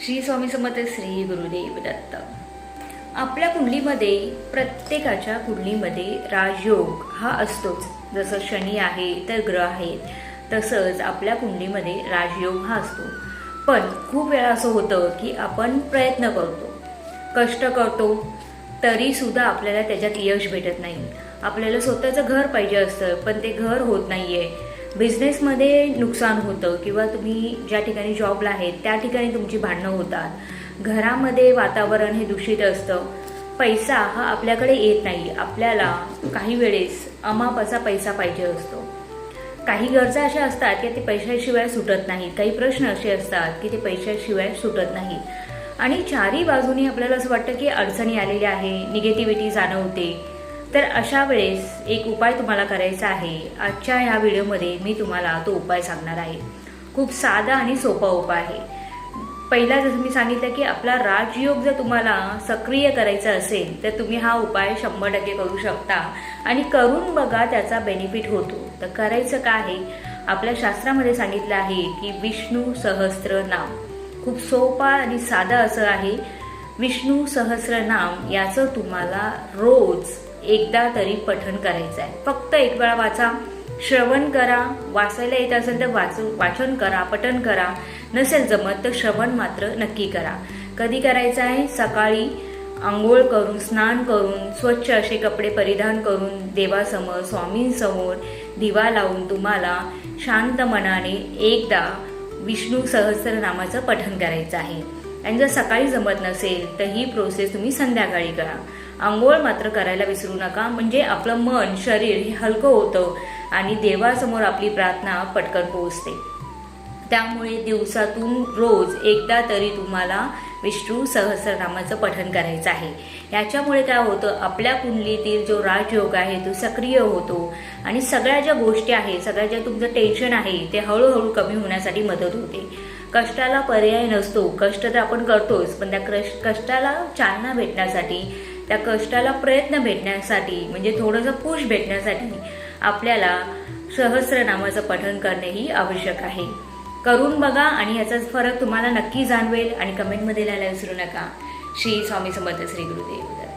श्री स्वामी समर्थ, श्री गुरुदेव दत्त। आपल्या कुंडलीमध्ये, प्रत्येकाच्या कुंडलीमध्ये राजयोग हा असतोच। जसं शनी आहे तर ग्रह आहेत, तसंच आपल्या कुंडलीमध्ये राजयोग हा असतो। पण खूप वेळा असं होतं की आपण प्रयत्न करतो, कष्ट करतो, तरी सुद्धा आपल्याला त्याच्यात यश भेटत नाही। आपल्याला स्वतःचं घर पाहिजे असतं, पण ते घर होत नाहीये। बिझनेसमध्ये नुकसान होतं किंवा तुम्ही ज्या ठिकाणी जॉबला आहेत त्या ठिकाणी तुमची भांडणं होतात। घरामध्ये वातावरण हे दूषित असतं। पैसा हा आपल्याकडे येत नाही। आपल्याला काही वेळेस अमापाचा पैसा पाहिजे असतो। काही गरजा अशा असतात की ते पैशाशिवाय सुटत नाहीत। काही प्रश्न असे असतात की ते पैशाशिवाय सुटत नाहीत। आणि चारी बाजूनी आपल्याला असं वाटतं की अडचणी आलेल्या आहे, निगेटिव्हिटी जाणवते। तर अशा वेळेस एक उपाय तुम्हाला करायचा आहे। आजच्या ह्या व्हिडिओमध्ये मी तुम्हाला तो उपाय सांगणार आहे। खूप साधा आणि सोपा उपाय आहे। पहिला जसं मी सांगितलं की आपला राजयोग जर तुम्हाला सक्रिय करायचा असेल तर तुम्ही हा उपाय 100% करू शकता आणि करून बघा, त्याचा बेनिफिट होतो। तर करायचं काय आहे, आपल्या शास्त्रामध्ये सांगितलं आहे की विष्णू सहस्त्र नाम। खूप सोपा आणि साधा असं आहे। विष्णू सहस्त्र नाम याचं तुम्हाला रोज एकदा तरी पठण करायचं आहे। फक्त एक वेळा वाचा, श्रवण करा। वाचायला येत असेल तर वाचन करा, पठण करा। नसेल जमत तर श्रवण मात्र नक्की करा। कधी करायचं आहे? सकाळी आंघोळ करून, स्नान करून, स्वच्छ असे कपडे परिधान करून देवासमोर, स्वामींसमोर दिवा लावून तुम्हाला शांत मनाने एकदा विष्णू सहस्त्र नामाचं पठण करायचं आहे। आणि जर सकाळी जमत नसेल तर ही प्रोसेस तुम्ही संध्याकाळी करा। आंघोळ मात्र करायला विसरू नका, म्हणजे आपलं मन, शरीर हे हलकं होतं आणि देवासमोर आपली प्रार्थना पटकन पोहोचते। त्यामुळे दिवसातून रोज एकदा तरी तुम्हाला विष्णू सहस्रनामाचं पठण करायचं आहे। याच्यामुळे काय होतं, आपल्या कुंडलीतील जो राजयोग आहे तो सक्रिय होतो आणि सगळ्या ज्या गोष्टी आहेत, सगळ्या ज्या तुमचं टेन्शन आहे ते हळूहळू कमी होण्यासाठी मदत होते। कष्टाला पर्याय नसतो, कष्ट तर आपण करतोच, पण त्या कष्टाला चालना भेटण्यासाठी, त्या कष्टाला प्रयत्न भेटण्यासाठी, म्हणजे थोडंसं पुश भेटण्यासाठी आपल्याला सहस्रनामाचं पठण करणे ही आवश्यक आहे। करून बघा आणि याचा फरक तुम्हाला नक्की जाणवेल आणि कमेंटमध्ये लिहायला विसरू नका। श्री स्वामी समर्थ, श्री गुरुदेव दत्त।